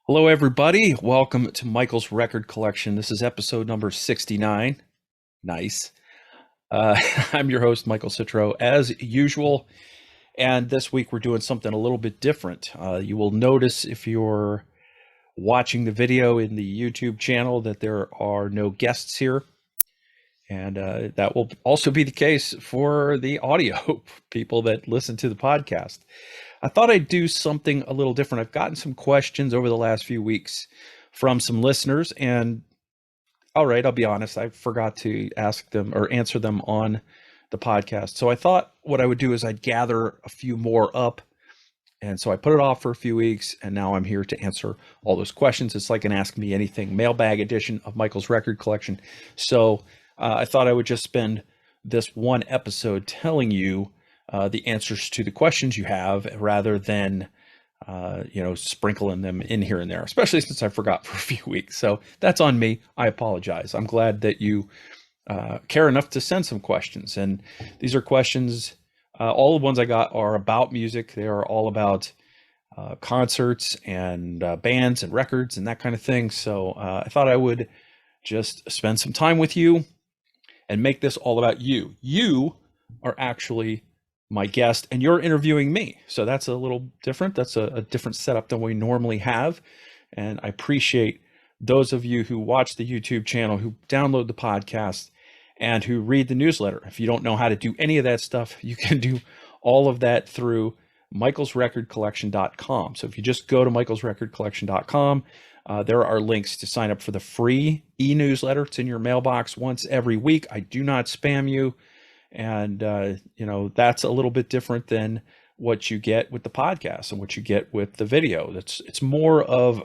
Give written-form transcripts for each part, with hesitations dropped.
Hello, everybody. Welcome to Michael's Record Collection. This is episode number 69. Nice. I'm your host, Michael Citro, as usual. And this week we're doing something a little bit different. You will notice if you're watching the video in the YouTube channel that there are no guests here. And that will also be the case for the audio people that listen to the podcast. I thought I'd do something a little different. I've gotten some questions over the last few weeks from some listeners, and all right, I'll be honest, I forgot to ask them or answer them on the podcast. So I thought what I would do is I'd gather a few more up. And so I put it off for a few weeks, and now I'm here to answer all those questions. It's like an Ask Me Anything mailbag edition of Michael's Record Collection. So I thought I would just spend this one episode telling you the answers to the questions you have rather than, sprinkling them in here and there, especially since I forgot for a few weeks. So that's on me. I apologize. I'm glad that you care enough to send some questions. And these are questions, all the ones I got are about music. They are all about concerts and bands and records and that kind of thing. So I thought I would just spend some time with you and make this all about you. You are actually my guest and you're interviewing me. So that's a little different. That's a different setup than we normally have. And I appreciate those of you who watch the YouTube channel, who download the podcast, and who read the newsletter. If you don't know how to do any of that stuff, you can do all of that through michaelsrecordcollection.com. So if you just go to michaelsrecordcollection.com, there are links to sign up for the free e-newsletter. It's in your mailbox once every week. I do not spam you. And, that's a little bit different than what you get with the podcast and what you get with the video. It's more of,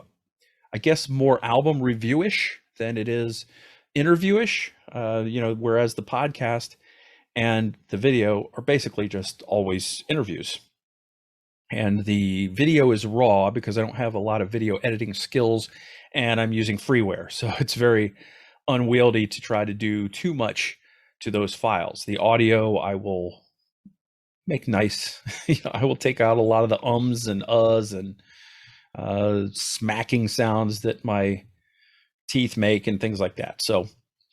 I guess, more album review-ish than it is interview-ish, whereas the podcast and the video are basically just always interviews. And the video is raw because I don't have a lot of video editing skills and I'm using freeware. So it's very unwieldy to try to do too much to those files. The audio, I will make nice. I will take out a lot of the ums and uhs and smacking sounds that my teeth make and things like that. So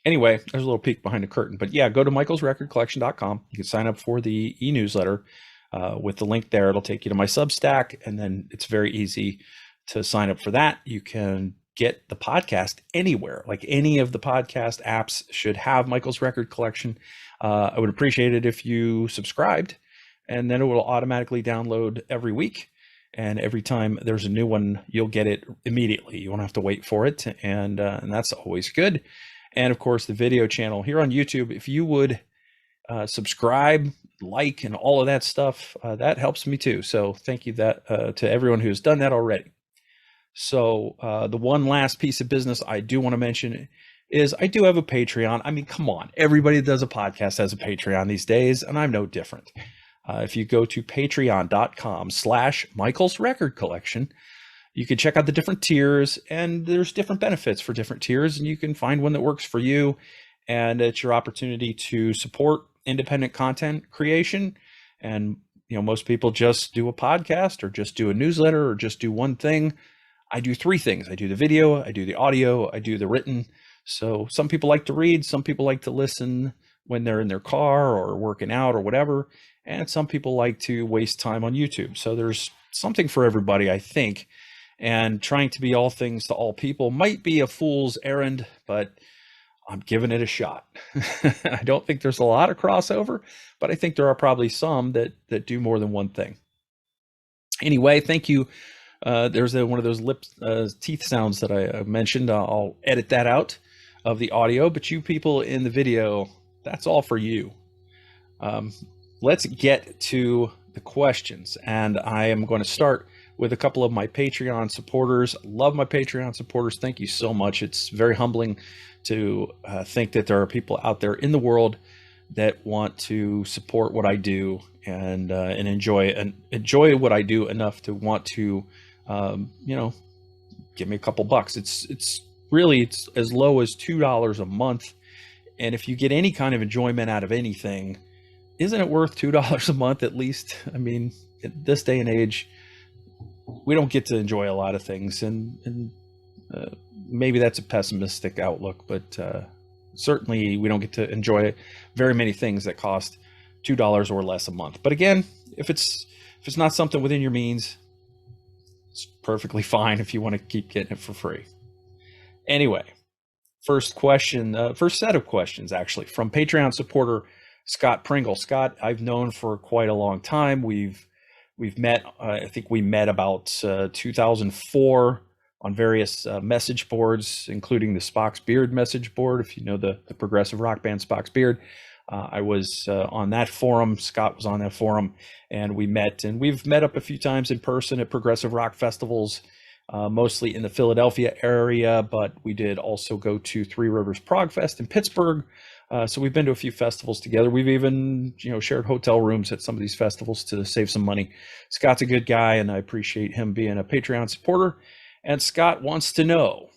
anyway, there's a little peek behind the curtain. But yeah, go to michaelsrecordcollection.com. You can sign up for the e-newsletter with the link there. It'll take you to my Substack, and then it's very easy to sign up for that. You can get the podcast anywhere, like any of the podcast apps should have Michael's Record Collection. I would appreciate it if you subscribed, and then it will automatically download every week. And every time there's a new one, you'll get it immediately. You won't have to wait for it. And that's always good. And of course, the video channel here on YouTube, if you would subscribe, like, and all of that stuff, that helps me too. So thank you to everyone who's done that already. So the one last piece of business I do want to mention is I do have a Patreon. I mean, come on, everybody that does a podcast has a Patreon these days, and I'm no different. If you go to patreon.com/Michael's Record Collection, you can check out the different tiers, and there's different benefits for different tiers, and you can find one that works for you. And it's your opportunity to support independent content creation. And, most people just do a podcast or just do a newsletter or just do one thing. I do three things. I do the video, I do the audio, I do the written. So some people like to read, some people like to listen when they're in their car or working out or whatever. And some people like to waste time on YouTube. So there's something for everybody, I think. And trying to be all things to all people might be a fool's errand, but I'm giving it a shot. I don't think there's a lot of crossover, but I think there are probably some that do more than one thing. Anyway, thank you. There's one of those teeth sounds that I mentioned. I'll edit that out of the audio, but you people in the video, that's all for you. Let's get to the questions, and I am going to start with a couple of my Patreon supporters. Love my Patreon supporters. Thank you so much. It's very humbling to think that there are people out there in the world that want to support what I do and enjoy what I do enough to want to, give me a couple bucks. It's really as low as $2 a month, and if you get any kind of enjoyment out of anything, isn't it worth $2 a month at least? I mean, at this day and age, we don't get to enjoy a lot of things, and maybe that's a pessimistic outlook, but certainly we don't get to enjoy very many things that cost $2 or less a month. But again, if it's not something within your means, it's perfectly fine if you want to keep getting it for free. Anyway, first set of questions actually from Patreon supporter Scott Pringle. Scott, I've known for quite a long time. We've met. I think we met about 2004 on various message boards, including the Spock's Beard message board. If you know the progressive rock band Spock's Beard, I was on that forum. Scott was on that forum, and we met. And we've met up a few times in person at progressive rock festivals, mostly in the Philadelphia area, but we did also go to Three Rivers Prog Fest in Pittsburgh. So we've been to a few festivals together. We've even, shared hotel rooms at some of these festivals to save some money. Scott's a good guy, and I appreciate him being a Patreon supporter. And Scott wants to know,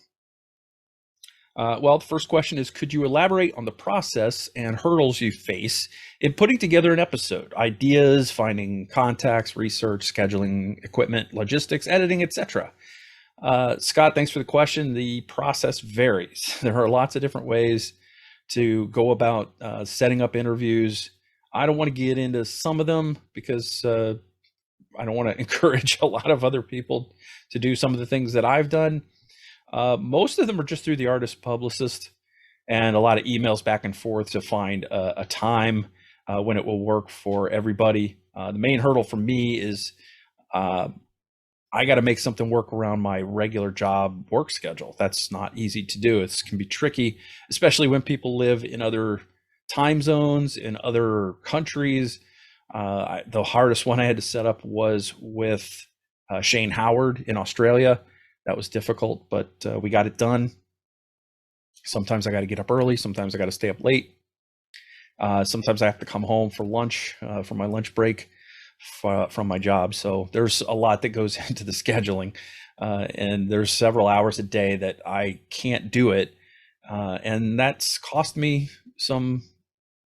the first question is, could you elaborate on the process and hurdles you face in putting together an episode? Ideas, finding contacts, research, scheduling, equipment, logistics, editing, etc. Scott, thanks for the question. The process varies. There are lots of different ways to go about setting up interviews. I don't want to get into some of them because I don't want to encourage a lot of other people to do some of the things that I've done. Most of them are just through the artist publicist and a lot of emails back and forth to find a time when it will work for everybody. The main hurdle for me is I got to make something work around my regular job work schedule. That's not easy to do. It can be tricky, especially when people live in other time zones, in other countries. The hardest one I had to set up was with Shane Howard in Australia. That was difficult, but we got it done. Sometimes I got to get up early. Sometimes I got to stay up late. Sometimes I have to come home for lunch, for my lunch break from my job. So there's a lot that goes into the scheduling, and there's several hours a day that I can't do it. And that's cost me some,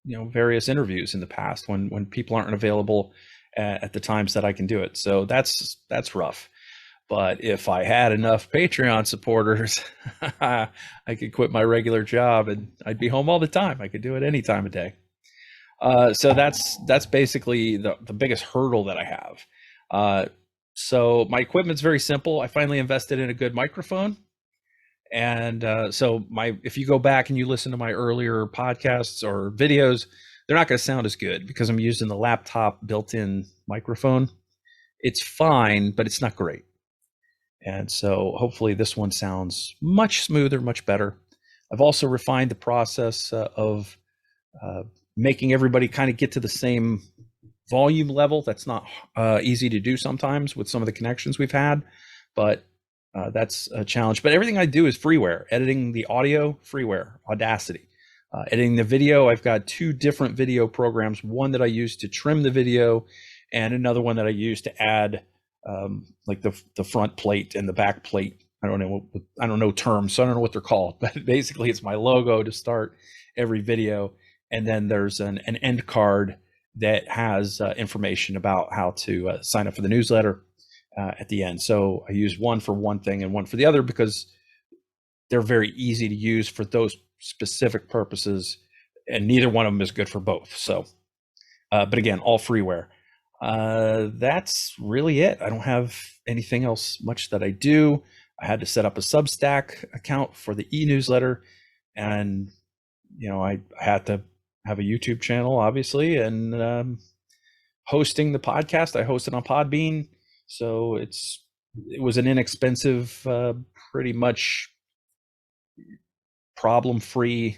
various interviews in the past when people aren't available at the times that I can do it. So that's rough. But if I had enough Patreon supporters, I could quit my regular job and I'd be home all the time. I could do it any time of day. So that's basically the biggest hurdle that I have. So my equipment's very simple. I finally invested in a good microphone. And if you go back and you listen to my earlier podcasts or videos, they're not going to sound as good because I'm using the laptop built-in microphone. It's fine, but it's not great. And so hopefully this one sounds much smoother, much better. I've also refined the process of making everybody kind of get to the same volume level. That's not easy to do sometimes with some of the connections we've had, but that's a challenge. But everything I do is freeware. Editing the audio, freeware, Audacity. Editing the video, I've got two different video programs, one that I use to trim the video and another one that I use to add like the front plate and the back plate. I don't know terms, so I don't know what they're called, but basically it's my logo to start every video. And then there's an end card that has information about how to sign up for the newsletter at the end. So I use one for one thing and one for the other because they're very easy to use for those specific purposes, and neither one of them is good for both. So, but again, all freeware. That's really it. I don't have anything else much that I do. I had to set up a Substack account for the e-newsletter, and I had to have a YouTube channel, obviously, and hosting the podcast. I hosted on Podbean, so it was an inexpensive, pretty much problem-free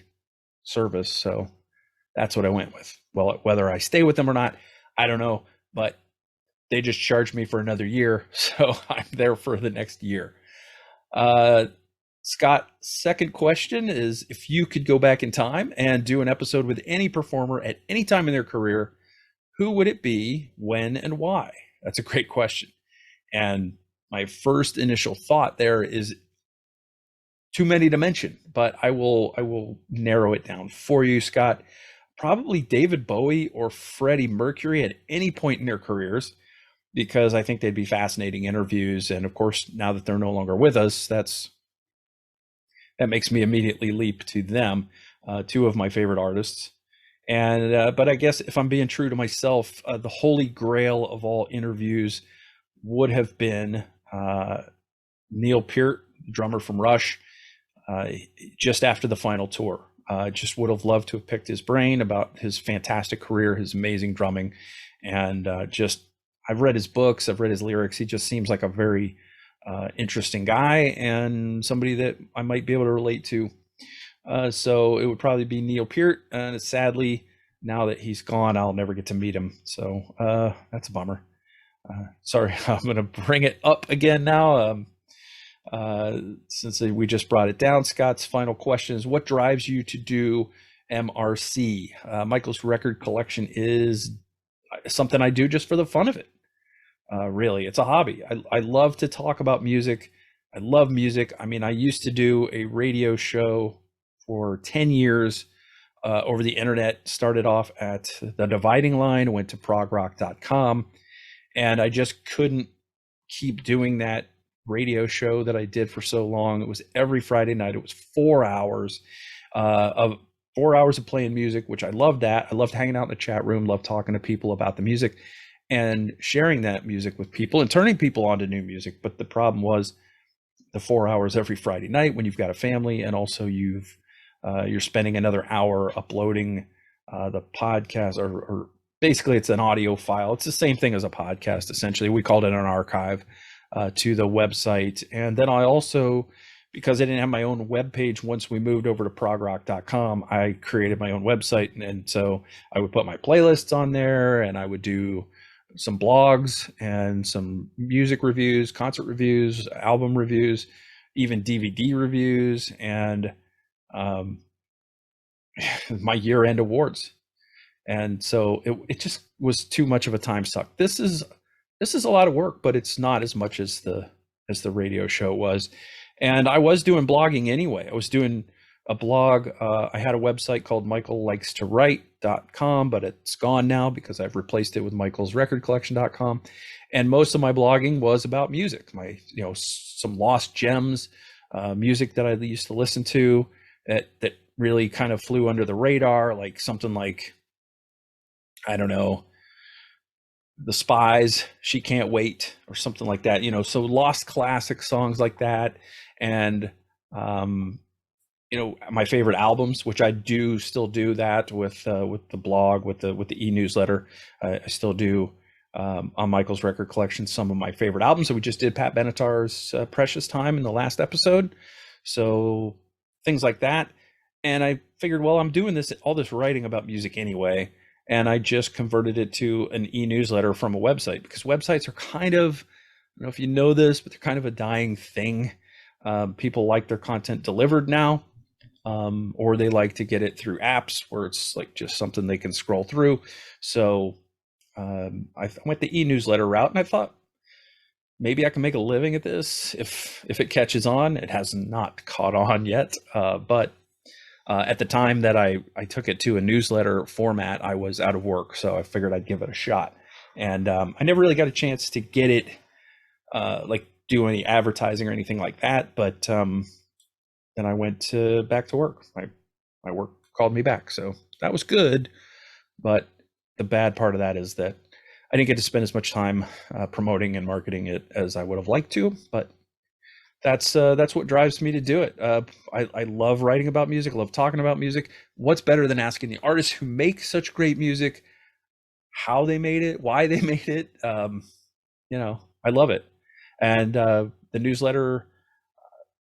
service. So that's what I went with. Well, whether I stay with them or not, I don't know, but they just charged me for another year, so I'm there for the next year. Scott, second question is, if you could go back in time and do an episode with any performer at any time in their career, who would it be, when, and why? That's a great question. And my first initial thought there is too many to mention, but I will narrow it down for you, Scott. Probably David Bowie or Freddie Mercury at any point in their careers. because I think they'd be fascinating interviews. And of course, now that they're no longer with us, that makes me immediately leap to them, two of my favorite artists. And but I guess if I'm being true to myself, the holy grail of all interviews would have been Neil Peart, drummer from Rush, just after the final tour. Just would have loved to have picked his brain about his fantastic career, his amazing drumming, and I've read his books, I've read his lyrics. He just seems like a very interesting guy and somebody that I might be able to relate to. So it would probably be Neil Peart, and sadly, now that he's gone, I'll never get to meet him. So that's a bummer. Sorry, I'm going to bring it up again now. Since we just brought it down, Scott's final question is, what drives you to do MRC? Michael's record collection is something I do just for the fun of it. Really, it's a hobby. I love to talk about music. I love music. I mean, I used to do a radio show for 10 years over the internet. Started off at the Dividing Line, went to progrock.com, and I just couldn't keep doing that radio show that I did for so long. It was every Friday night. It was 4 hours of 4 hours of playing music, which I loved that. I loved hanging out in the chat room, loved talking to people about the music and sharing that music with people and turning people on to new music. But the problem was the 4 hours every Friday night when you've got a family, and also you're spending another hour uploading the podcast, or basically it's an audio file. It's the same thing as a podcast, essentially. We called it an archive to the website. And then I also, because I didn't have my own web page once we moved over to progrock.com, I created my own website. And so I would put my playlists on there, and I would do some blogs and some music reviews, concert reviews, album reviews, even DVD reviews, and my year-end awards. And so it just was too much of a time suck. This is a lot of work, but it's not as much as the radio show was. And I was doing blogging anyway. I was doing a blog. I had a website called michaellikestowrite.com, but it's gone now because I've replaced it with michaelsrecordcollection.com. And most of my blogging was about music, some lost gems, music that I used to listen to that really kind of flew under the radar, like something like, I don't know, The Spies, She Can't Wait, or something like that, so lost classic songs like that. And my favorite albums, which I still do that with the blog, with the e-newsletter. I still do on Michael's Record Collection some of my favorite albums. So we just did Pat Benatar's Precious Time in the last episode, so things like that. And I figured, well, I'm doing all this writing about music anyway, and I just converted it to an e-newsletter from a website, because websites are kind of, I don't know if you know this, but they're kind of a dying thing. People like their content delivered now, or they like to get it through apps where it's like just something they can scroll through. So I went the e-newsletter route, and I thought maybe I can make a living at this if it catches on. It has not caught on yet, but at the time that I took it to a newsletter format, I was out of work, so I figured I'd give it a shot. And I never really got a chance to get it, do any advertising or anything like that. But then I went back to work. My work called me back, so that was good. But the bad part of that is that I didn't get to spend as much time promoting and marketing it as I would have liked to. But that's what drives me to do it. I love writing about music. I love talking about music. What's better than asking the artists who make such great music how they made it, why they made it? I love it. And the newsletter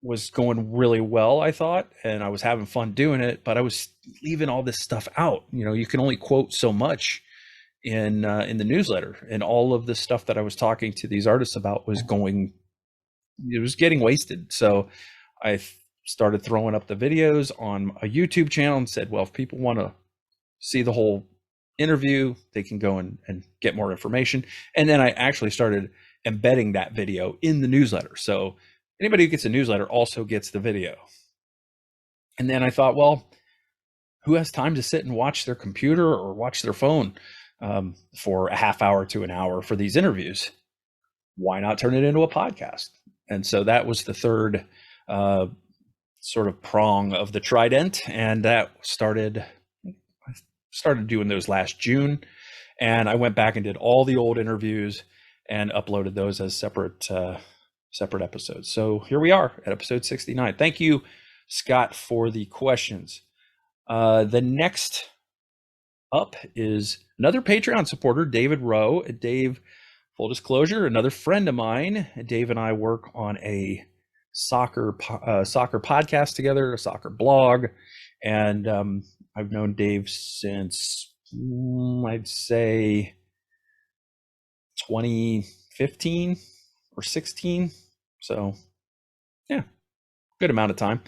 was going really well, I thought, and I was having fun doing it, but I was leaving all this stuff out. You can only quote so much in the newsletter, and all of the stuff that I was talking to these artists about was getting wasted. So I started throwing up the videos on a YouTube channel and said, well, if people want to see the whole interview, they can go and get more information. And then I actually started embedding that video in the newsletter. So anybody who gets a newsletter also gets the video. And then I thought, well, who has time to sit and watch their computer or watch their phone? for a half hour to an hour for these interviews. Why not turn it into a podcast? And so that was the third sort of prong of the trident, and that started doing those last June. And I went back and did all the old interviews and uploaded those as separate episodes. So here we are at episode 69. Thank you, Scott, for the questions. The next up is another Patreon supporter, David Rowe. Dave, full disclosure, another friend of mine. Dave and I work on a soccer podcast together, a soccer blog, and I've known Dave since I'd say 2015 or 16. So yeah, good amount of time.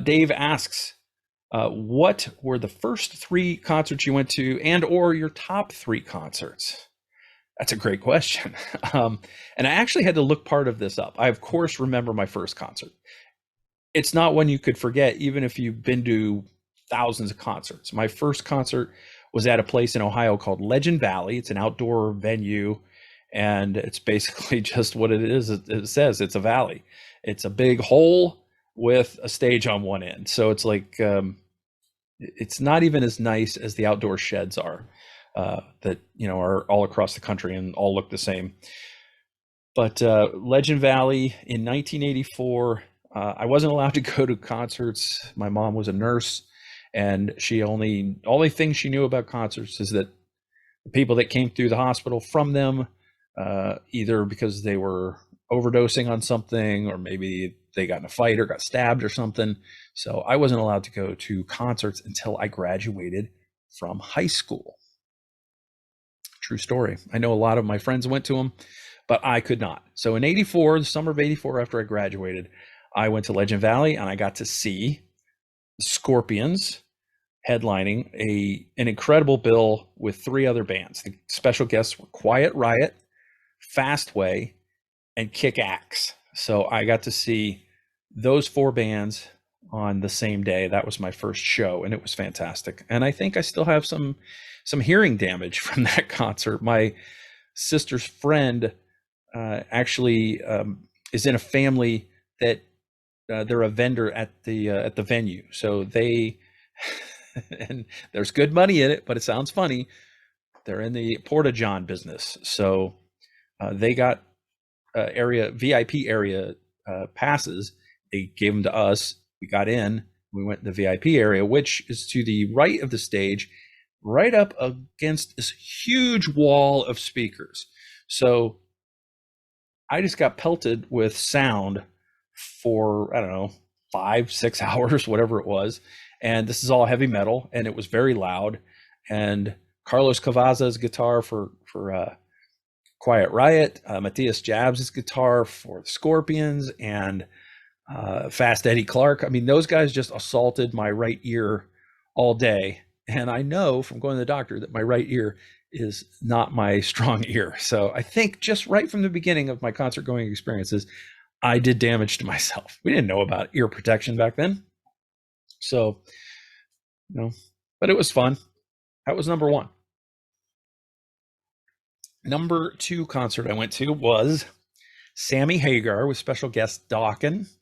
Dave asks, what were the first 3 concerts you went to, and or your top 3 concerts? That's a great question. And I actually had to look part of this up. I, of course, remember my first concert. It's not one you could forget, even if you've been to thousands of concerts. My first concert was at a place in Ohio called Legend Valley. It's an outdoor venue, and it's basically just what it is. It says it's a valley. It's a big hole with a stage on one end. So it's like, it's not even as nice as the outdoor sheds are, that, are all across the country and all look the same. But Legend Valley in 1984, I wasn't allowed to go to concerts. My mom was a nurse, and she only thing she knew about concerts is that the people that came through the hospital from them, either because they were overdosing on something, or maybe they got in a fight or got stabbed or something. So I wasn't allowed to go to concerts until I graduated from high school. True story. I know a lot of my friends went to them, but I could not. So in 84, the summer of 84, after I graduated, I went to Legend Valley, and I got to see Scorpions headlining an incredible bill with 3 other bands. The special guests were Quiet Riot, Fastway, and Kick Axe. So I got to see those 4 bands on the same day. That was my first show, and it was fantastic. And I think I still have some hearing damage from that concert. My sister's friend actually is in a family that they're a vendor at the venue. So they and there's good money in it, but it sounds funny. They're in the Porta John business. So they got VIP area passes. They gave them to us. We got in. We went to the VIP area, which is to the right of the stage, right up against this huge wall of speakers. So I just got pelted with sound for, I don't know, 5-6 hours, whatever it was. And this is all heavy metal, and it was very loud. And Carlos Cavazza's guitar for Quiet Riot, Matthias Jabs' guitar for the Scorpions, and Fast Eddie Clark. I mean, those guys just assaulted my right ear all day. And I know from going to the doctor that my right ear is not my strong ear. So I think just right from the beginning of my concert going experiences, I did damage to myself. We didn't know about ear protection back then. So, but it was fun. That was number 1. Number 2 concert I went to was Sammy Hagar with special guest Dawkins.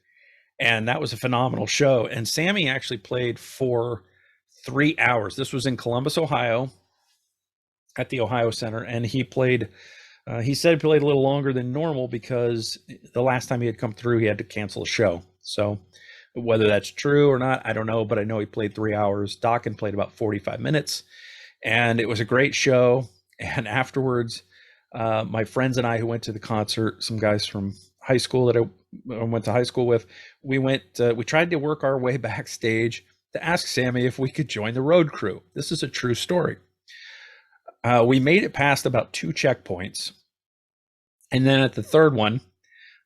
And that was a phenomenal show. And Sammy actually played for 3 hours. This was in Columbus, Ohio, at the Ohio Center. And he played, he said he played a little longer than normal because the last time he had come through, he had to cancel a show. So whether that's true or not, I don't know, but I know he played 3 hours. Dawkins played about 45 minutes. And it was a great show. And afterwards, my friends and I who went to the concert, some guys from high school that I went to high school with, we tried to work our way backstage to ask Sammy if we could join the road crew. This is a true story. We made it past about 2 checkpoints. And then at the third one,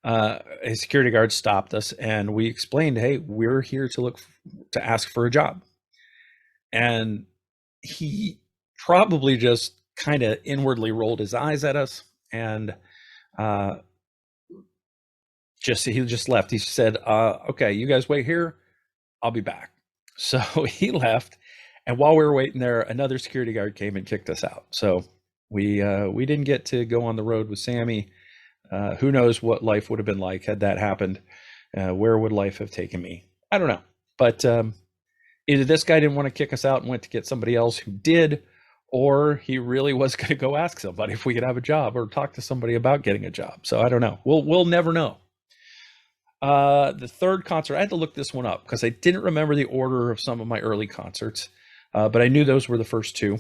a security guard stopped us, and we explained, hey, we're here to ask for a job. And he probably just kind of inwardly rolled his eyes at us, and he just left. He said, okay, you guys wait here, I'll be back. So he left, And while we were waiting there, another security guard came and kicked us out. So we didn't get to go on the road with Sammy. Who knows what life would have been like had that happened? Where would life have taken me? I don't know. But either this guy didn't want to kick us out and went to get somebody else who did, or he really was going to go ask somebody if we could have a job or talk to somebody about getting a job. So I don't know. We'll never know. The third concert, I had to look this one up because I didn't remember the order of some of my early concerts, but I knew those were the first two.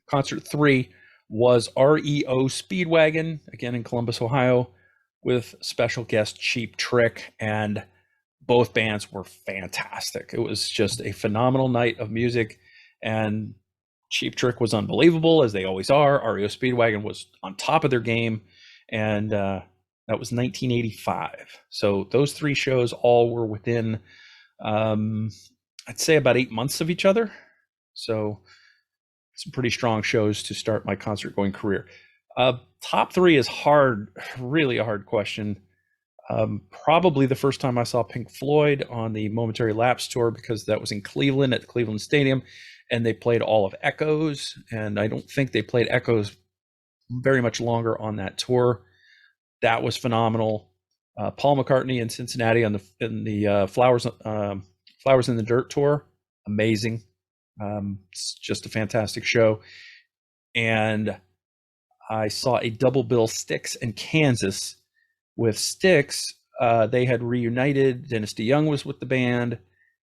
Concert 3 was REO Speedwagon, again in Columbus, Ohio, with special guest Cheap Trick, and both bands were fantastic. It was just a phenomenal night of music, and Cheap Trick was unbelievable, as they always are. REO Speedwagon was on top of their game, and that was 1985. So those three shows all were within, I'd say, about 8 months of each other. So some pretty strong shows to start my concert going career. Top three is hard, really a hard question. Probably the first time I saw Pink Floyd on the Momentary Lapse tour, because that was in Cleveland at the Cleveland Stadium, and they played all of Echoes, and I don't think they played Echoes very much longer on that tour. That was phenomenal. Paul McCartney in Cincinnati in the Flowers in the Dirt tour, amazing. It's just a fantastic show. And I saw a double bill, Styx and Kansas. With Styx, they had reunited. Dennis DeYoung was with the band,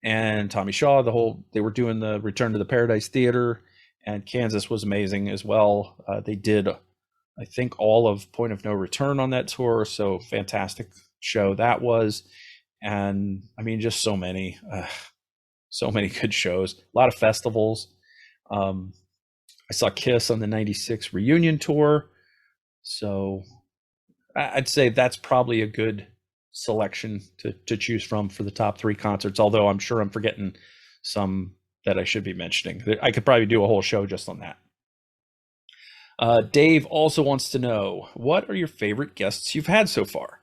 and Tommy Shaw. They were doing the Return to the Paradise Theater, and Kansas was amazing as well. They did, I think, all of Point of No Return on that tour, so fantastic show that was. And I mean, just so many good shows, a lot of festivals. I saw Kiss on the 96 reunion tour. So I'd say that's probably a good selection to choose from for the top three concerts, although I'm sure I'm forgetting some that I should be mentioning. I could probably do a whole show just on that. Dave also wants to know, what are your favorite guests you've had so far?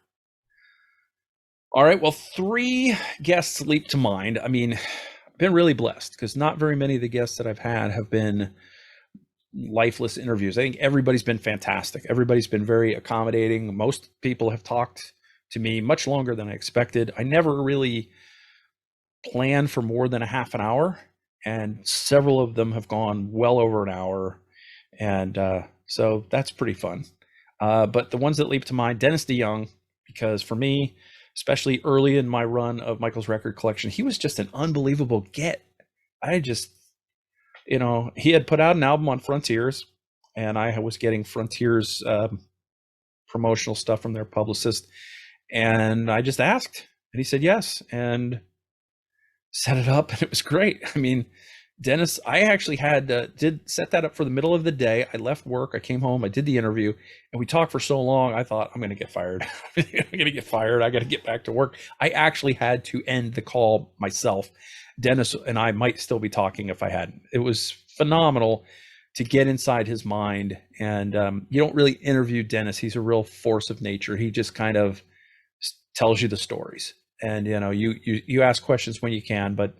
All right, well, 3 guests leap to mind. I mean, I've been really blessed because not very many of the guests that I've had have been lifeless interviews. I think everybody's been fantastic. Everybody's been very accommodating. Most people have talked to me much longer than I expected. I never really planned for more than a half an hour, and several of them have gone well over an hour. And so that's pretty fun. But the ones that leap to mind, Dennis DeYoung, because for me, especially early in my run of Michael's record collection, he was just an unbelievable get. He had put out an album on Frontiers, and I was getting Frontiers promotional stuff from their publicist, and I just asked, and he said yes, and set it up, and it was great. I mean, Dennis, I actually did set that up for the middle of the day. I left work, I came home, I did the interview, and we talked for so long, I thought, I'm going to get fired. I'm going to get fired. I got to get back to work. I actually had to end the call myself. Dennis and I might still be talking if I hadn't. It was phenomenal to get inside his mind. And you don't really interview Dennis. He's a real force of nature. He just kind of tells you the stories. And, you ask questions when you can, but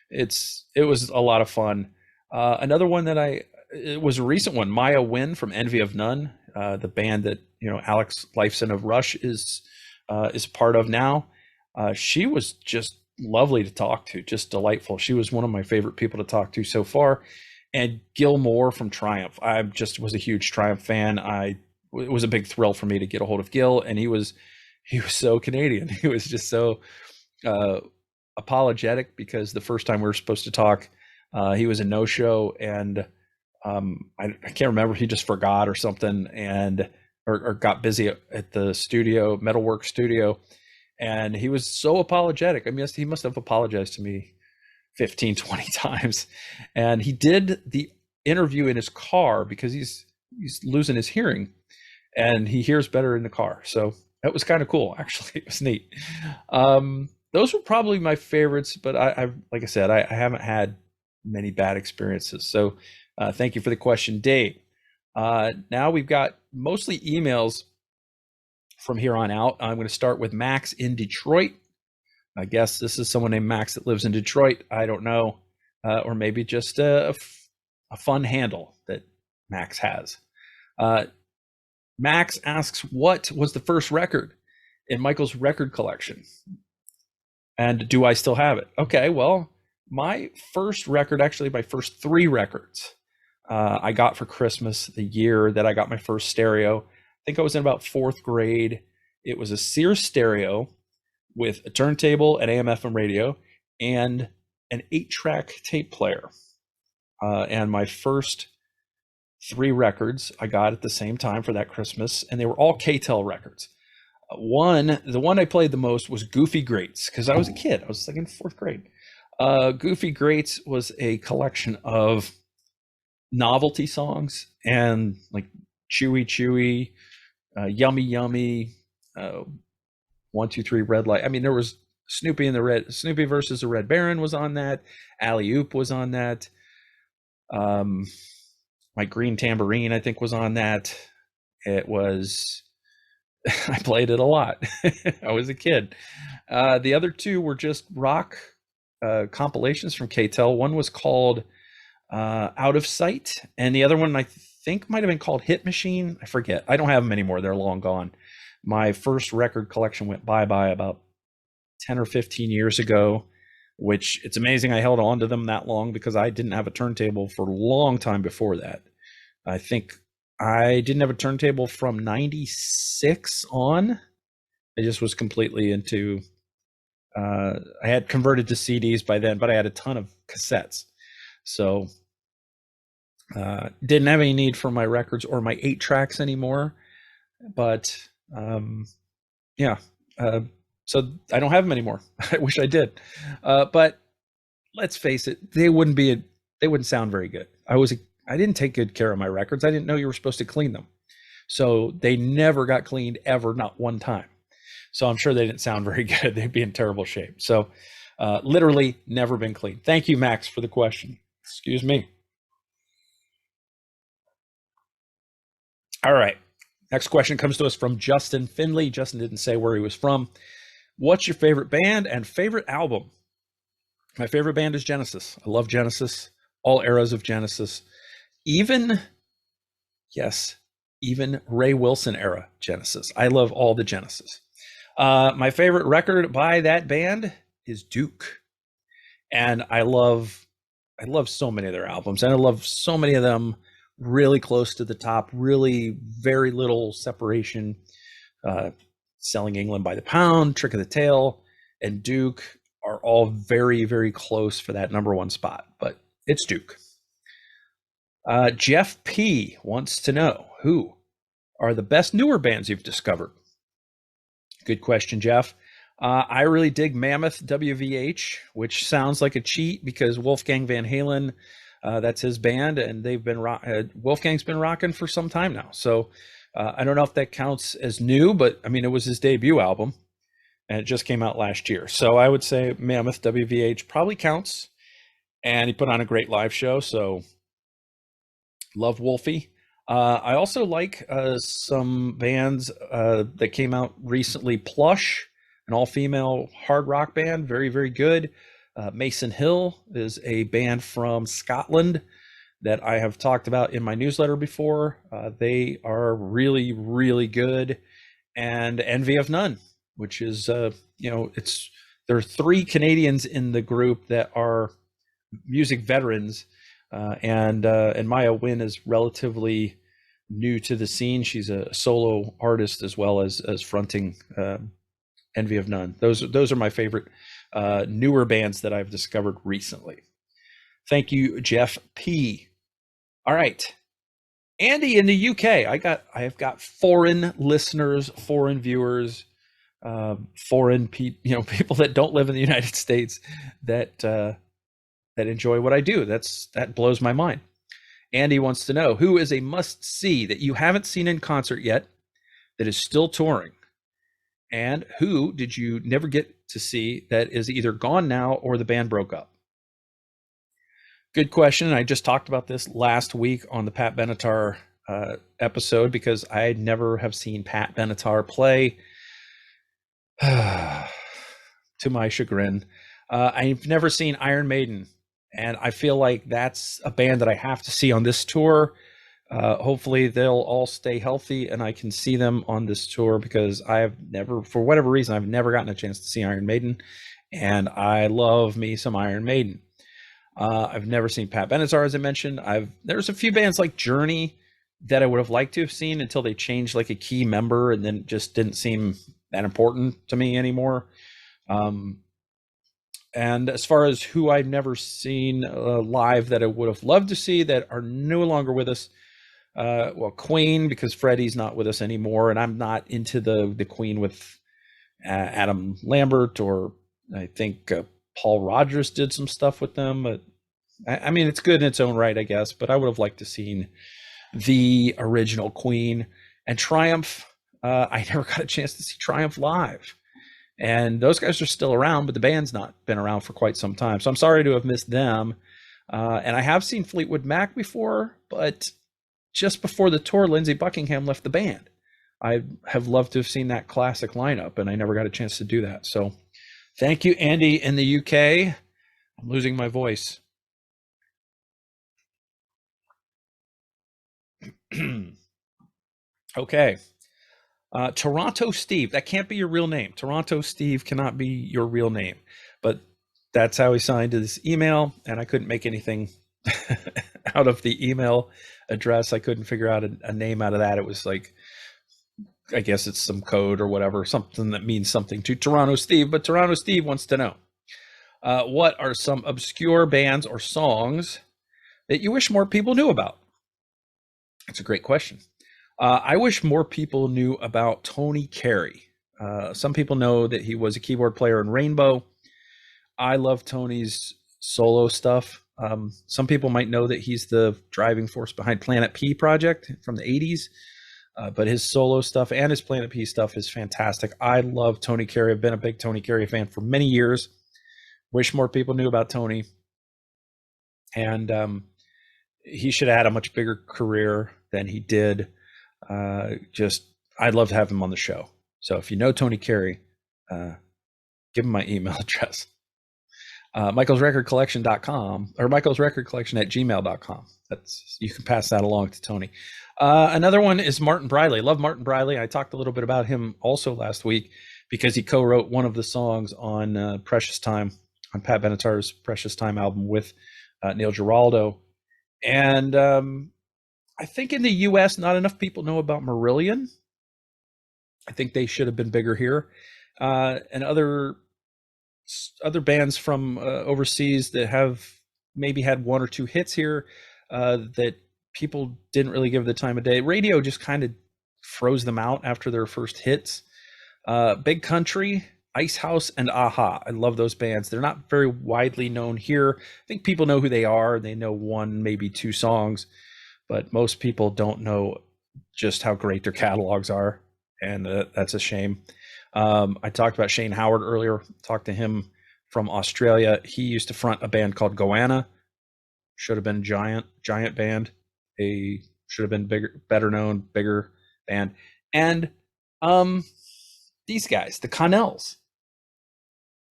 it was a lot of fun. Another one it was a recent one, Maya Wynn from Envy of None, the band that, Alex Lifeson of Rush is part of now. She was just lovely to talk to, just delightful. She was one of my favorite people to talk to so far. And Gil Moore from Triumph. I just was a huge Triumph fan. It was a big thrill for me to get a hold of Gil, and he was so Canadian. He was just so apologetic, because the first time we were supposed to talk, he was a no-show, and I can't remember, he just forgot or something, and or got busy at the studio, Metalwork studio. And he was so apologetic. I mean, he must have apologized to me 15, 20 times. And he did the interview in his car because he's losing his hearing, and he hears better in the car. So that was kind of cool, actually. It was neat. Those were probably my favorites, but I like I said, I haven't had many bad experiences. So thank you for the question, Dave. Now we've got mostly emails from here on out. I'm going to start with Max in Detroit. I guess this is someone named Max that lives in Detroit. I don't know. or maybe just a fun handle that Max has. Max asks, what was the first record in Michael's record collection? And do I still have it? Okay, well, my first record, actually, my first three records, I got for Christmas the year that I got my first stereo. I think I was in about fourth grade. It was a Sears stereo with a turntable, an AM/FM radio, and an 8-track tape player. And my first three records I got at the same time for that Christmas, and they were all K-Tel records. The one I played the most was Goofy Greats, because I was a kid. I was like in fourth grade. Goofy Greats was a collection of novelty songs and like Chewy Chewy, Yummy Yummy, 1 2 3 Red Light. I mean, there was Snoopy versus the Red Baron was on that. Alley Oop was on that. My Green Tambourine, I think, was on that. It was, I played it a lot. I was a kid. The other two were just rock compilations from K-Tel. One was called Out of Sight, and the other one I think might have been called Hit Machine. I forget. I don't have them anymore. They're long gone. My first record collection went bye-bye about 10 or 15 years ago, which it's amazing I held on to them that long because I didn't have a turntable for a long time before that. I think I didn't have a turntable from 96 on. I just was completely into, I had converted to CDs by then, but I had a ton of cassettes. So didn't have any need for my records or my 8-tracks anymore. But yeah, so I don't have them anymore. I wish I did. But let's face it, they wouldn't sound very good. I didn't take good care of my records. I didn't know you were supposed to clean them. So they never got cleaned ever, not one time. So I'm sure they didn't sound very good. They'd be in terrible shape. So literally never been cleaned. Thank you, Max, for the question. Excuse me. All right. Next question comes to us from Justin Finley. Justin didn't say where he was from. What's your favorite band and favorite album? My favorite band is Genesis. I love Genesis, all eras of Genesis. Even Ray Wilson era Genesis. I love all the Genesis. My favorite record by that band is Duke. And I love so many of their albums, and I love so many of them really close to the top, really very little separation. Selling England by the Pound, Trick of the Tail, and Duke are all very, very close for that number one spot, but it's Duke. Jeff P wants to know, who are the best newer bands you've discovered? Good question, Jeff. I really dig Mammoth WVH, which sounds like a cheat because Wolfgang Van Halen, that's his band, and they've been Wolfgang's been rocking for some time now. So I don't know if that counts as new, but I mean, it was his debut album, and it just came out last year. So I would say Mammoth WVH probably counts, and he put on a great live show. So love Wolfie. I also like some bands that came out recently. Plush, an all-female hard rock band, very, very good. Mason Hill is a band from Scotland that I have talked about in my newsletter before. They are really, really good. And Envy of None, which is, there are 3 Canadians in the group that are music veterans. And Maya Wynn is relatively new to the scene. She's a solo artist as well as fronting Envy of None. Those are my favorite newer bands that I've discovered recently. Thank you, Jeff P. All right, Andy in the UK. I have got foreign listeners, foreign viewers, foreign people that don't live in the United States that enjoy what I do. That blows my mind. Andy wants to know, who is a must-see that you haven't seen in concert yet that is still touring? And who did you never get to see that is either gone now or the band broke up? Good question. I just talked about this last week on the Pat Benatar episode because I never have seen Pat Benatar play, to my chagrin. I've never seen Iron Maiden And I feel like that's a band that I have to see on this tour. Hopefully they'll all stay healthy and I can see them on this tour, because I've never, for whatever reason, I've never gotten a chance to see Iron Maiden, and I love me some Iron Maiden. I've never seen Pat Benatar, as I mentioned. There's a few bands like Journey that I would have liked to have seen until they changed like a key member, and then it just didn't seem that important to me anymore. And as far as who I've never seen live that I would have loved to see that are no longer with us, well, Queen, because Freddie's not with us anymore, and I'm not into the Queen with Adam Lambert, or I think Paul Rogers did some stuff with them. But I mean, it's good in its own right, I guess. But I would have liked to seen the original Queen. And Triumph. I never got a chance to see Triumph live, and those guys are still around, but the band's not been around for quite some time. So I'm sorry to have missed them. And I have seen Fleetwood Mac before, but just before the tour, Lindsey Buckingham left the band. I have loved to have seen that classic lineup, and I never got a chance to do that. So thank you, Andy, in the UK. I'm losing my voice. Okay. Toronto Steve. That can't be your real name. Toronto Steve cannot be your real name. But that's how he signed this email, and I couldn't make anything out of the email address. I couldn't figure out a name out of that. It was like, I guess it's some code or whatever, something that means something to Toronto Steve. But Toronto Steve wants to know, what are some obscure bands or songs that you wish more people knew about? That's a great question. I wish more people knew about Tony Carey. Some people know that he was a keyboard player in Rainbow. I love Tony's solo stuff. Some people might know that he's the driving force behind Planet P project from the 80s. But his solo stuff and his Planet P stuff is fantastic. I love Tony Carey. I've been a big Tony Carey fan for many years. Wish more people knew about Tony. And he should have had a much bigger career than he did. I'd love to have him on the show. So if you know Tony Carey, give him my email address. michaelsrecordcollection.com or michaelsrecordcollection@gmail.com. You can pass that along to Tony. Another one is Martin Briley. Love Martin Briley. I talked a little bit about him also last week because he co-wrote one of the songs on Precious Time, on Pat Benatar's Precious Time album with Neil Giraldo. And I think in the US, not enough people know about Marillion. I think they should have been bigger here. And other bands from overseas that have maybe had one or two hits here that people didn't really give the time of day. Radio just kind of froze them out after their first hits. Big Country, Ice House, and Aha. I love those bands. They're not very widely known here. I think people know who they are. They know one, maybe two songs, but most people don't know just how great their catalogs are, and that's a shame. I talked about Shane Howard earlier. Talked to him from Australia. He used to front a band called Goanna. Should have been giant band. They should have been bigger, better known, bigger band. And these guys, the Connells,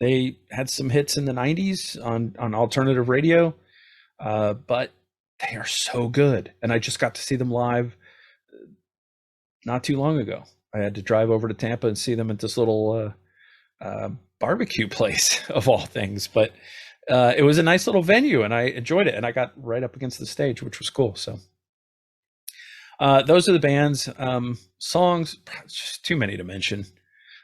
they had some hits in the 90s on alternative radio, but they are so good. And I just got to see them live not too long ago. I had to drive over to Tampa and see them at this little barbecue place of all things. But it was a nice little venue, and I enjoyed it. And I got right up against the stage, which was cool. So those are the bands. Songs, just too many to mention.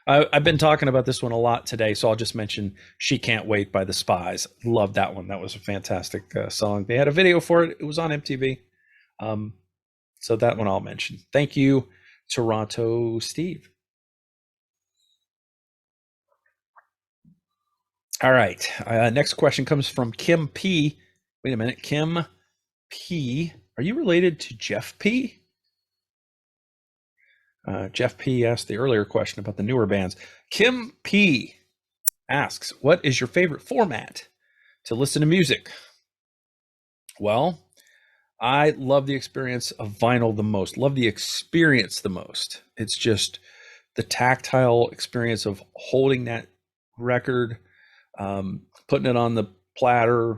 I've been talking about this one a lot today, so I'll just mention She Can't Wait by the Spies. Love that one. That was a fantastic song. They had a video for it. It was on MTV. So that one I'll mention. Thank you, Toronto Steve. All right. Next question comes from Kim P. Wait a minute. Kim P. Are you related to Jeff P.? Jeff P. asked the earlier question about the newer bands. Kim P. asks, what is your favorite format to listen to music? Well, I love the experience of vinyl the most. Love the experience the most. It's just the tactile experience of holding that record, putting it on the platter,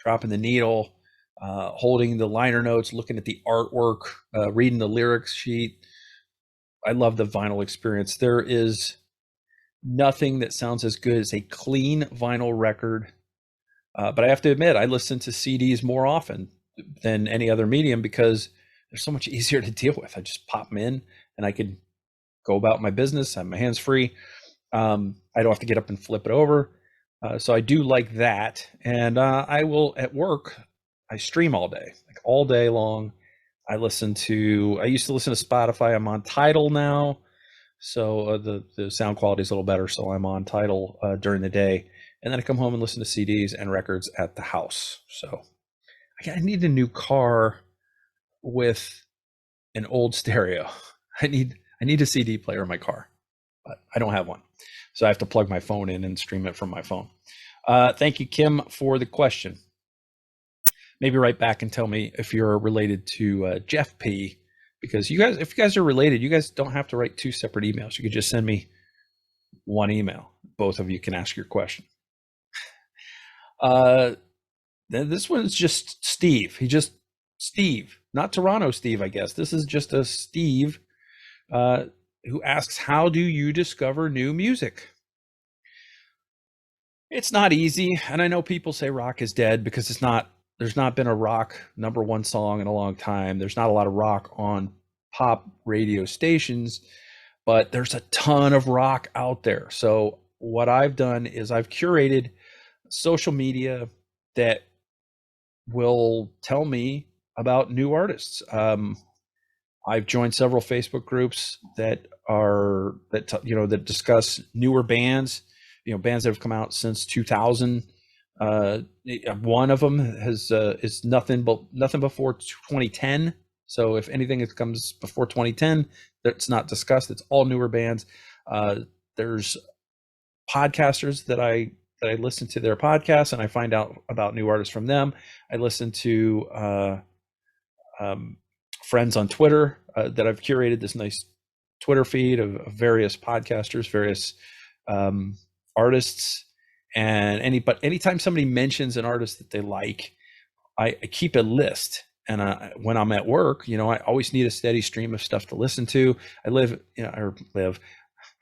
dropping the needle, holding the liner notes, looking at the artwork, reading the lyrics sheet. I love the vinyl experience. There is nothing that sounds as good as a clean vinyl record. But I have to admit, I listen to CDs more often than any other medium because they're so much easier to deal with. I just pop them in and I can go about my business. I have my hands free. I don't have to get up and flip it over. So I do like that. And I will, at work, I stream all day, like all day long. I used to listen to Spotify. I'm on Tidal now. So the sound quality is a little better. So I'm on Tidal during the day. And then I come home and listen to CDs and records at the house. So I need a new car with an old stereo. I need a CD player in my car, but I don't have one. So I have to plug my phone in and stream it from my phone. Thank you, Kim, for the question. Maybe write back and tell me if you're related to Jeff P. Because if you guys are related, you guys don't have to write 2 separate emails. You could just send me 1 email. Both of you can ask your question. This one's just Steve. Steve, not Toronto Steve, I guess. This is just a Steve who asks, how do you discover new music? It's not easy. And I know people say rock is dead because there's not been a rock #1 song in a long time. There's not a lot of rock on pop radio stations, but there's a ton of rock out there. So what I've done is I've curated social media that will tell me about new artists. I've joined several Facebook groups that discuss newer bands, bands that have come out since 2000. One of them is nothing before 2010. So if anything that comes before 2010, that's not discussed. It's all newer bands. There's podcasters that I listen to their podcasts and I find out about new artists from them. I listen to friends on Twitter that I've curated this nice Twitter feed of various podcasters, various artists. And anytime somebody mentions an artist that they like, I keep a list. And when I'm at work, I always need a steady stream of stuff to listen to. I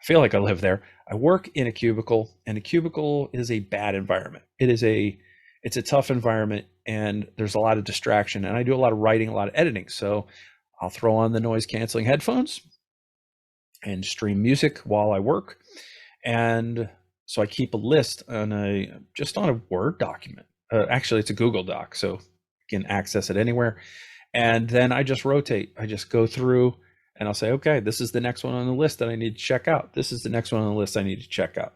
feel like I live there. I work in a cubicle, and a cubicle is a bad environment. It's a tough environment, and there's a lot of distraction. And I do a lot of writing, a lot of editing. So I'll throw on the noise canceling headphones and stream music while I work. And so I keep a list on a Word document. Actually, it's a Google Doc, so you can access it anywhere. And then I just rotate. I just go through and I'll say, okay, this is the next one on the list that I need to check out. This is the next one on the list I need to check out.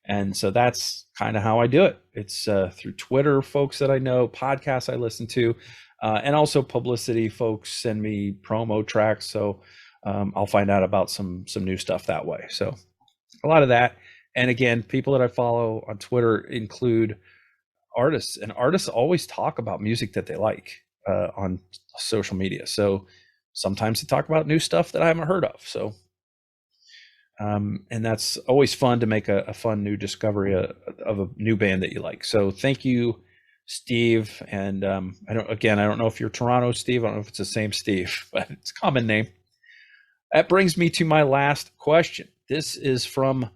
And so that's kind of how I do it. It's through Twitter, folks that I know, podcasts I listen to, and also publicity. Folks send me promo tracks, so I'll find out about some new stuff that way. So a lot of that. And again, people that I follow on Twitter include artists, and artists always talk about music that they like on social media. So sometimes they talk about new stuff that I haven't heard of. So, and that's always fun to make a fun new discovery of a new band that you like. So thank you, Steve. And I don't know if you're Toronto Steve. I don't know if it's the same Steve, but it's a common name. That brings me to my last question. This is from,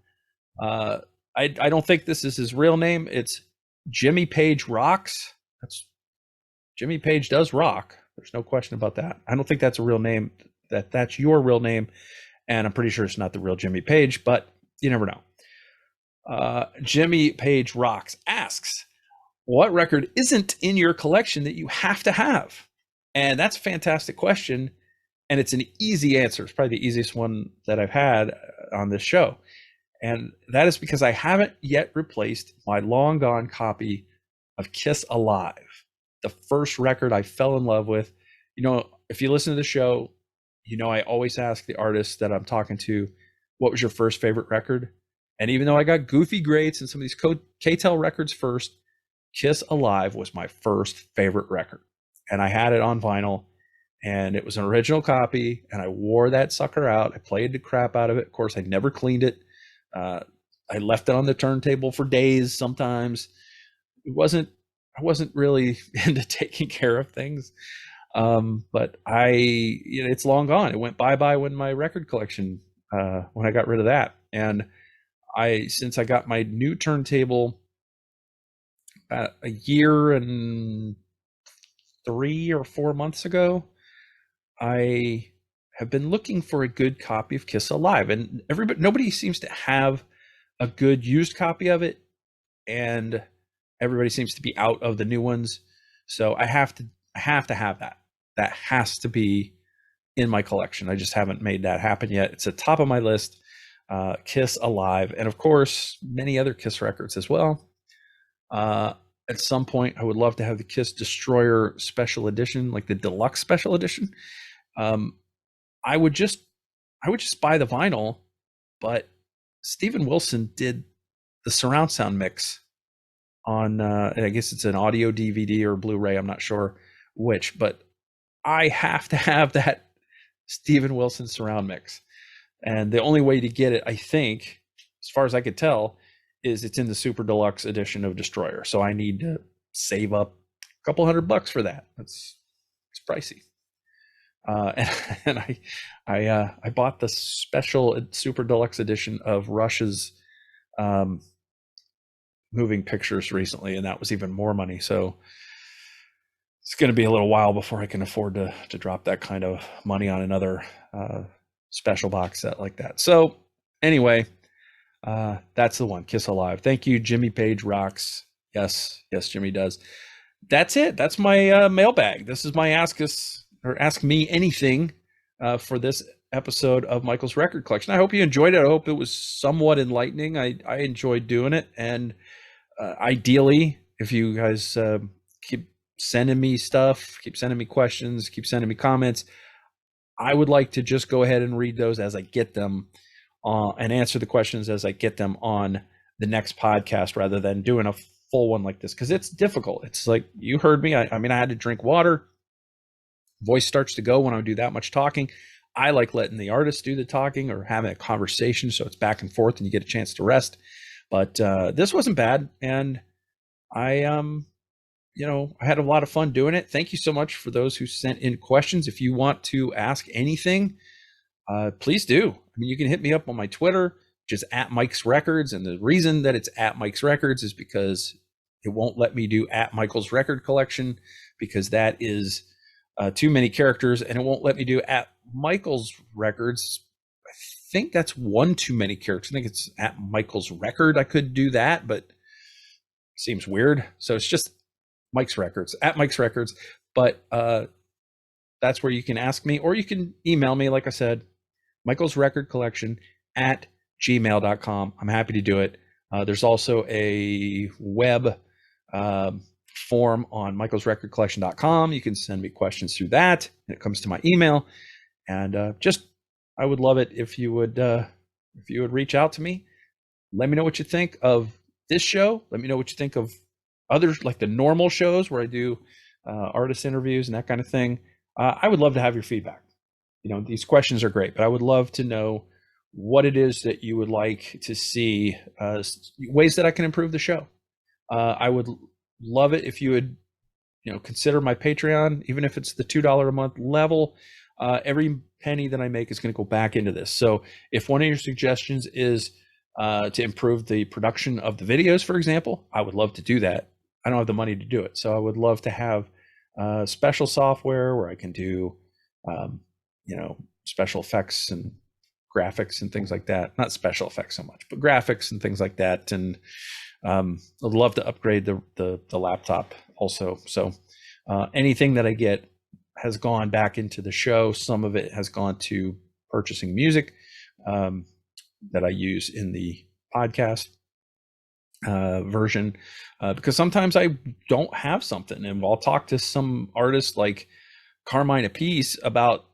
I don't think this is his real name. It's Jimmy Page Rocks. Jimmy Page does rock. There's no question about that. I don't think that's a real name. That's your real name. And I'm pretty sure it's not the real Jimmy Page, but you never know. Jimmy Page Rocks asks, what record isn't in your collection that you have to have? And that's a fantastic question. And it's an easy answer. It's probably the easiest one that I've had on this show. And that is because I haven't yet replaced my long gone copy of Kiss Alive, the first record I fell in love with. If you listen to the show, I always ask the artist that I'm talking to, what was your first favorite record? And even though I got Goofy Greats and some of these K-Tel records first, Kiss Alive was my first favorite record. And I had it on vinyl, and it was an original copy, and I wore that sucker out. I played the crap out of it. Of course, I never cleaned it. I left it on the turntable for days sometimes. I I wasn't really into taking care of things. But it's long gone. It went bye-bye when my record collection, when I got rid of that. And since I got my new turntable about a year and 3 or 4 months ago, I have been looking for a good copy of Kiss Alive, and nobody seems to have a good used copy of it, and everybody seems to be out of the new ones. So I have to have that. That has to be in my collection. I just haven't made that happen yet. It's at the top of my list. Kiss Alive, and of course many other Kiss records as well. At some point, I would love to have the Kiss Destroyer special edition, like the deluxe special edition. I would just buy the vinyl, but Steven Wilson did the surround sound mix on, I guess it's an audio DVD or Blu-ray, I'm not sure which, but I have to have that Steven Wilson surround mix. And the only way to get it, I think, as far as I could tell, is it's in the super deluxe edition of Destroyer. So I need to save up a couple $100 for that. It's pricey. And I bought the special super deluxe edition of Rush's Moving Pictures recently, and that was even more money. So it's going to be a little while before I can afford to drop that kind of money on another special box set like that. So anyway, that's the one, Kiss Alive. Thank you, Jimmy Page Rocks. Yes, Jimmy does. That's it. That's my mailbag. This is my Ask Me Anything for this episode of Michael's Record Collection. I hope you enjoyed it. I hope it was somewhat enlightening. I enjoyed doing it, and ideally, if you guys keep sending me stuff, keep sending me questions, keep sending me comments, I would like to just go ahead and read those as I get them and answer the questions as I get them on the next podcast, rather than doing a full one like this, because it's difficult. It's like, you heard me. I mean, I had to drink water. Voice starts to go when I do that much talking. I like letting the artist do the talking or having a conversation, so it's back and forth and you get a chance to rest. But this wasn't bad, and I had a lot of fun doing it. Thank you so much for those who sent in questions. If you want to ask anything, please do. I mean, you can hit me up on my Twitter, which is at Mike's Records. And the reason that it's at Mike's Records is because it won't let me do at Michael's Record Collection, because that is too many characters, and it won't let me do at Michael's Records. I think that's one too many characters. I think it's at Michael's Record. I could do that, but it seems weird. So it's just Mike's Records, at Mike's Records. But that's where you can ask me, or you can email me, like I said, Michael's Record Collection at gmail.com. I'm happy to do it. There's also a web form on michaelsrecordcollection.com. You can send me questions through that, and it comes to my email. And I would love it if you would reach out to me. Let me know what you think of this show. Let me know what you think of others, like the normal shows where I do artist interviews and that kind of thing. I would love to have your feedback. These questions are great, but I would love to know what it is that you would like to see, ways that I can improve the show. I would love it if you would, consider my Patreon, even if it's the $2 a month level. Every penny that I make is going to go back into this. So if one of your suggestions is to improve the production of the videos, for example, I would love to do that. I don't have the money to do it. So I would love to have special software where I can do, special effects and graphics and things like that. Not special effects so much, but graphics and things like that. And I'd love to upgrade the laptop also. So anything that I get has gone back into the show. Some of it has gone to purchasing music that I use in the podcast version, because sometimes I don't have something, and I'll talk to some artist like Carmine Appice about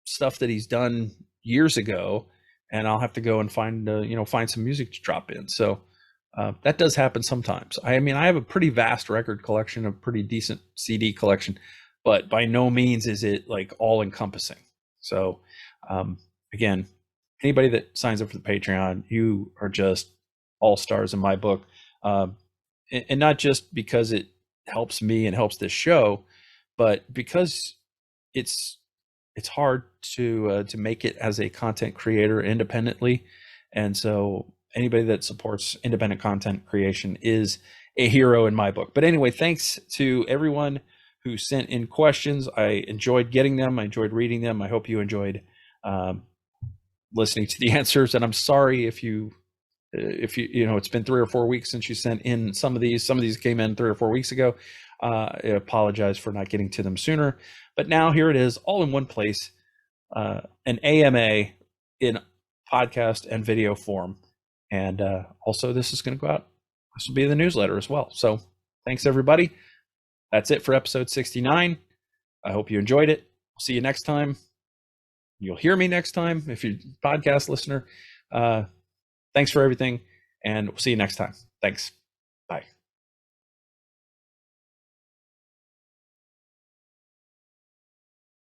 stuff that he's done years ago, and I'll have to go and find some music to drop in. So that does happen sometimes. I have a pretty vast record collection, a pretty decent CD collection, but by no means is it like all encompassing. So again, anybody that signs up for the Patreon, you are just all stars in my book. And not just because it helps me and helps this show. But because it's hard to make it as a content creator independently, and so anybody that supports independent content creation is a hero in my book. But anyway, thanks to everyone who sent in questions. I enjoyed getting them. I enjoyed reading them. I hope you enjoyed listening to the answers. And I'm sorry if you it's been 3 or 4 weeks since you sent in some of these. Some of these came in 3 or 4 weeks ago. I apologize for not getting to them sooner. But now here it is, all in one place, an AMA in podcast and video form. And also, this is going to go out. This will be in the newsletter as well. So thanks, everybody. That's it for episode 69. I hope you enjoyed it. We'll see you next time. You'll hear me next time if you're a podcast listener. Thanks for everything, and we'll see you next time. Thanks.